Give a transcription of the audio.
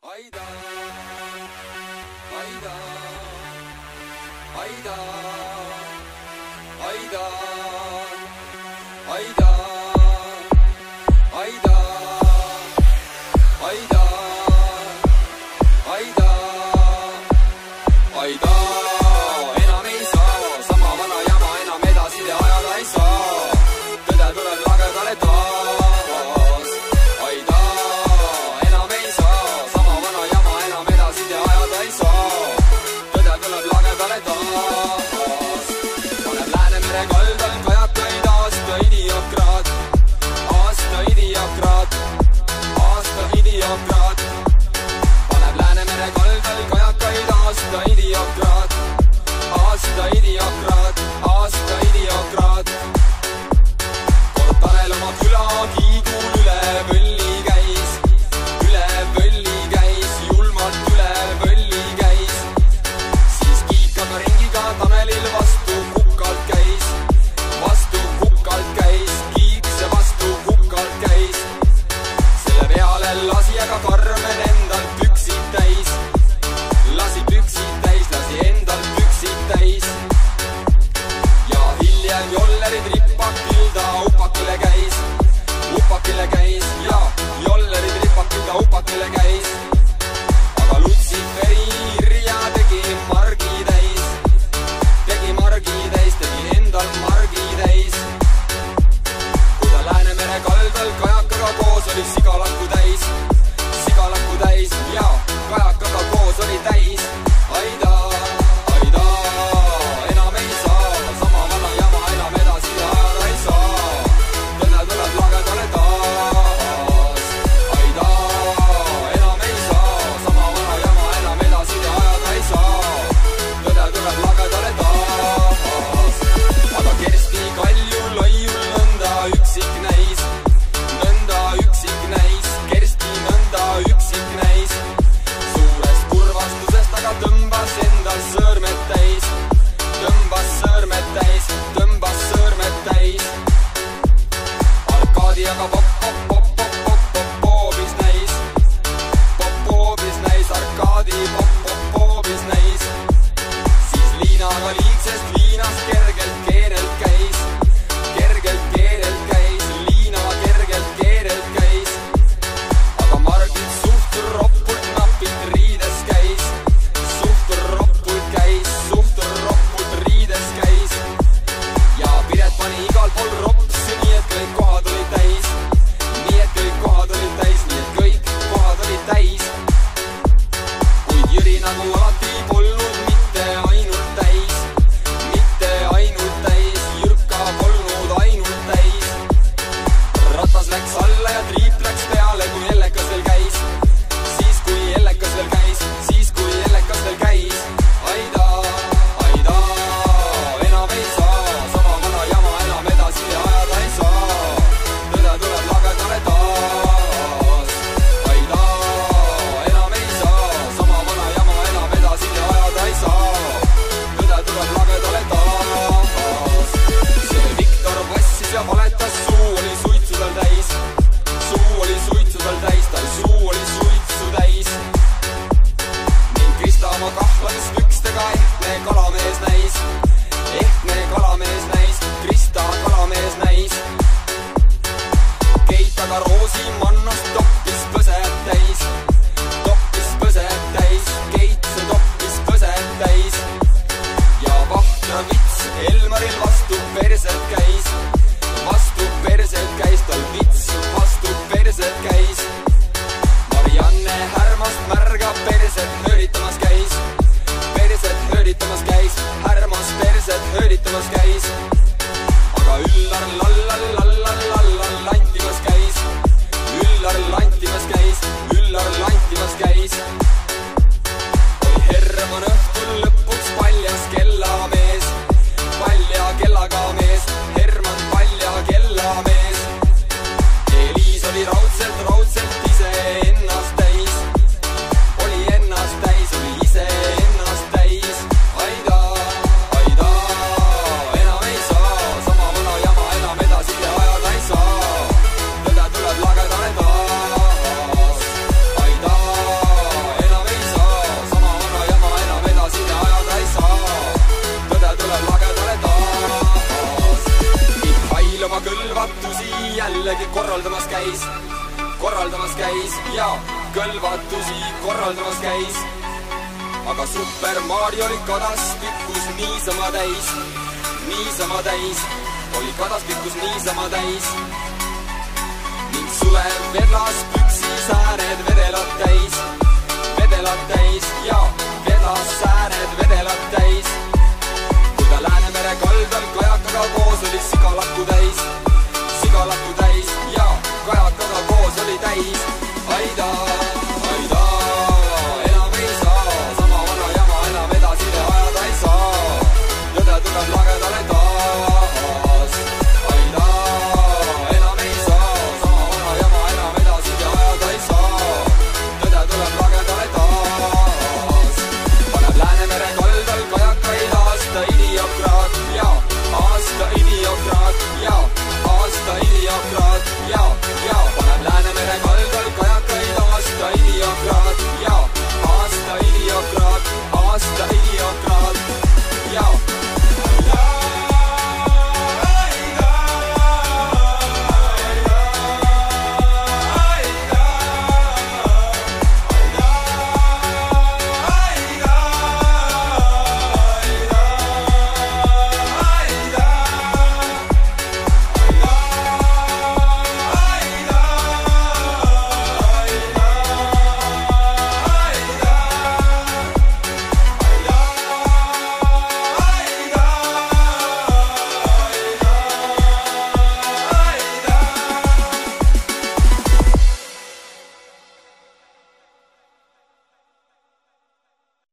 Aida, Aida, Aida, Aida, Aida, Aida, Aida, Aida, Aida, enam ei saa, sama vana jama enam edasi te ajada ei saa. Tõde tuleb lagedale taas. Aida, enam ei saa, sama vana jama enam edasi te ajada ei saa. Tõde tuleb lagedale taas. Paneb Läänemere kaldal kajakaid aasta idiokraat. Aasta idiokraat, aasta idiokraat. Paneb Läänemere kaldal kajakaid aasta idiokraat. Aasta idiokraat, aasta idiokraat. Kord Tanel oma küla kiigul üle võlli käis. Üle võlli käis, julmalt üle võlli käis. Siis kiikaga ringiga Tanelil vastu kukalt käis. Vastu kukalt käis, kiiks ja vastu kukalt käis. Selle peale lasi aga Karmen endalt püksid täis. Lasi püksid täis, lasi endalt püksid täis. Ja hiljem Jollerid ripakil ta upakile käis. Upakile käis ja Jollerid ripakil ta upakile käis. Aga Lutsiferi irja tegi margi täis. Tegi margi täis, tegi endal margi täis. Kui ta Läänemere kaldal kajakaga koos oli sigalaku täis. Sigalaku täis ja kajakaga koos oli täis. Aida, Aida, enam ei saa, sama vana jama enam edasi ajada ei saa. Tõde tuleb lagedale taas. Aida, enam ei saa, sama vana jama enam edasi ajada ei saa. Tõde tuleb lagedale taas. Aga Kersti Kaljul loiul nõnda üksik näis. Nõnda üksik näis, Kersti nõnda üksik näis. Suurest kurvastusest aga tõmbas endal sõõrmed täis. Tõmbas sõõrmed täis, tõmbas sõõrmed täis. Arkadi aga poobis näis. Poobis näis, Arkadi poobis näis. Siis Liina aga liigsest viinast kergelt keerelt käis. Kergelt keerelt käis, Liina kergelt keerelt käis. Aga Margit suht roppult napilt riides käis. Suht roppult käis, suht roppult riides käis. Ja Piret pani igal pool ropsi, nii et kõik kohad olid täis. Nii et kõik kohad olid täis, nii et kõik kohad olid täis. Kuid Jüri nagu alati polnud mitte ainult täis. Mitte ainult täis, Jürka polnud ainult täis. Ratas läks alla ja triip läks peale, kui Ellekas veel käis. Siis kui Ellekas veel käis, siis kui Ellekas veel käis. Aida, Aida, enam ei saa, sama vana jama enam edasi ajada ei saa. Tõde tuleb lagedale taas. Aida, enam ei saa, sama vana jama enam muidugi korraldamas käis ja kõlvatusi korraldamas käis. aga Super Mario oli kadas, pikkus niisama täis, oli kadas, pikkus niisama täis ning sulevedlas püksis ääred vedelad